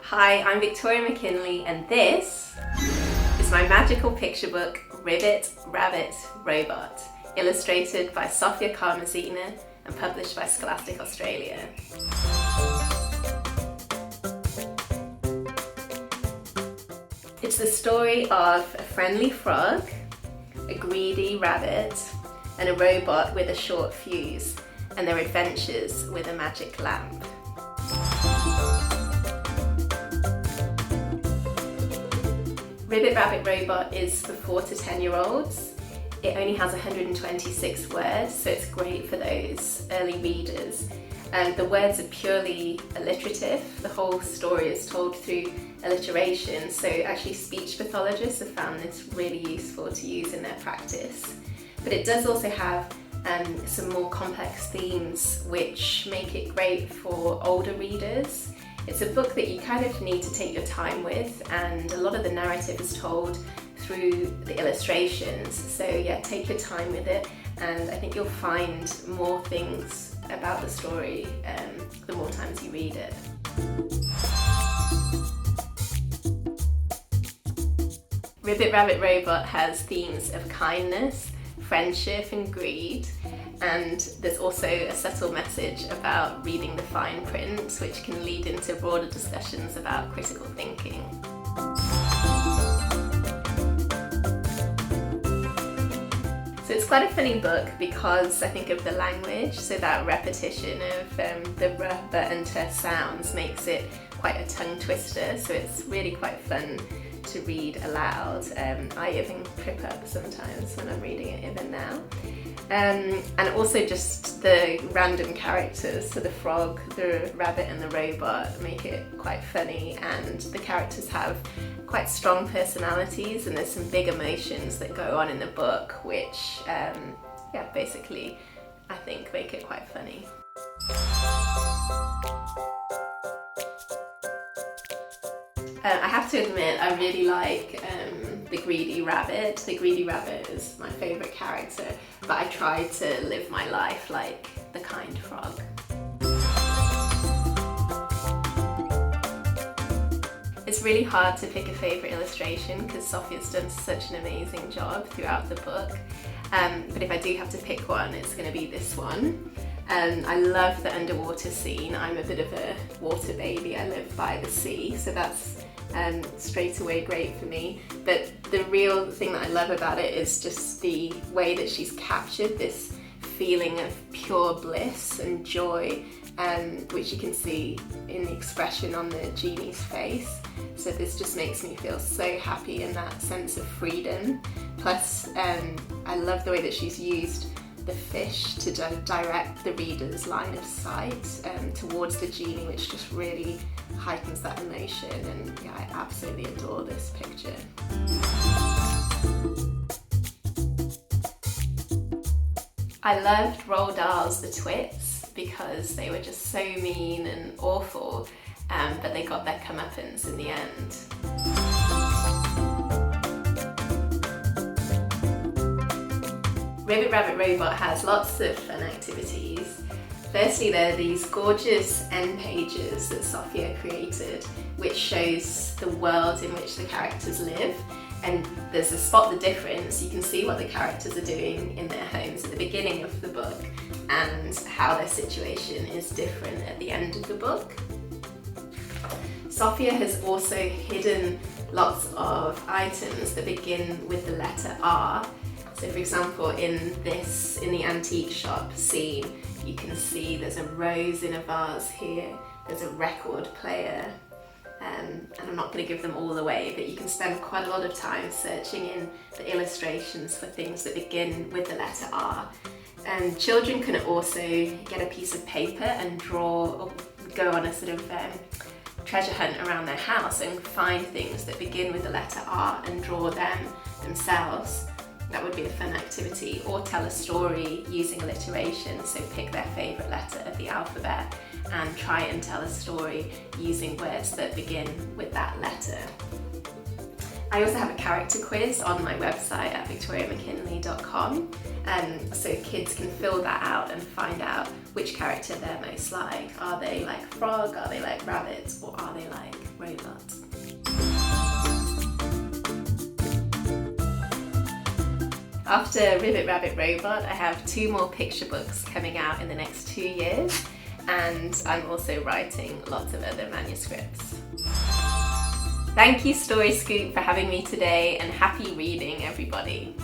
Hi, I'm Victoria Mackinlay and this is my magical picture book, Ribbit, Rabbit, Robot, illustrated by Sofia Karmazina and published by Scholastic Australia. It's the story of a friendly frog, a greedy rabbit, and a robot with a short fuse, and their adventures with a magic lamp. Ribbit, Rabbit, Robot is for 4 to 10-year-olds. It only has 126 words, so it's great for those early readers. The words are purely alliterative. The whole story is told through alliteration, so actually speech pathologists have found this really useful to use in their practice. But it does also have some more complex themes which make it great for older readers. It's a book that you kind of need to take your time with, and a lot of the narrative is told through the illustrations. So yeah, take your time with it, and I think you'll find more things about the story the more times you read it. Ribbit, Rabbit, Robot has themes of kindness, friendship and greed, and there's also a subtle message about reading the fine print, which can lead into broader discussions about critical thinking. So it's quite a funny book because I think of the language, so that repetition of the r, b and t sounds makes it quite a tongue twister, so it's really quite fun to read aloud. I even trip up sometimes when I'm reading it even now. And also just the random characters, so the frog, the rabbit and the robot make it quite funny, and the characters have quite strong personalities and there's some big emotions that go on in the book which basically I think make it quite funny. I have to admit I really like the greedy rabbit. The greedy rabbit is my favourite character, but I try to live my life like the kind frog. It's really hard to pick a favourite illustration because Sofia's done such an amazing job throughout the book, but if I do have to pick one, it's going to be this one. I love the underwater scene. I'm a bit of a water baby. I live by the sea, so that's straight away great for me. But the real thing that I love about it is just the way that she's captured this feeling of pure bliss and joy, which you can see in the expression on the genie's face. So this just makes me feel so happy in that sense of freedom. Plus, I love the way that she's used the fish to direct the reader's line of sight towards the genie, which just really heightens that emotion, and yeah, I absolutely adore this picture. I loved Roald Dahl's The Twits because they were just so mean and awful, but they got their comeuppance in the end. Ribbit, Rabbit, Robot has lots of fun activities. Firstly, there are these gorgeous end pages that Sofia created, which shows the world in which the characters live. And there's a spot the difference. You can see what the characters are doing in their homes at the beginning of the book and how their situation is different at the end of the book. Sofia has also hidden lots of items that begin with the letter R. So for example, in the antique shop scene, you can see there's a rose in a vase here, there's a record player, and I'm not going to give them all away, but you can spend quite a lot of time searching in the illustrations for things that begin with the letter R. And children can also get a piece of paper and draw, or go on a sort of treasure hunt around their house and find things that begin with the letter R and draw them themselves. That would be a fun activity, or tell a story using alliteration, so pick their favourite letter of the alphabet and try and tell a story using words that begin with that letter. I also have a character quiz on my website at victoriamackinlay.com, so kids can fill that out and find out which character they're most like. Are they like frog, are they like rabbit, or are they like Robot. After Ribbit Rabbit Robot, I have 2 more picture books coming out in the next 2 years, and I'm also writing lots of other manuscripts. Thank you Story Scoop for having me today, and happy reading everybody!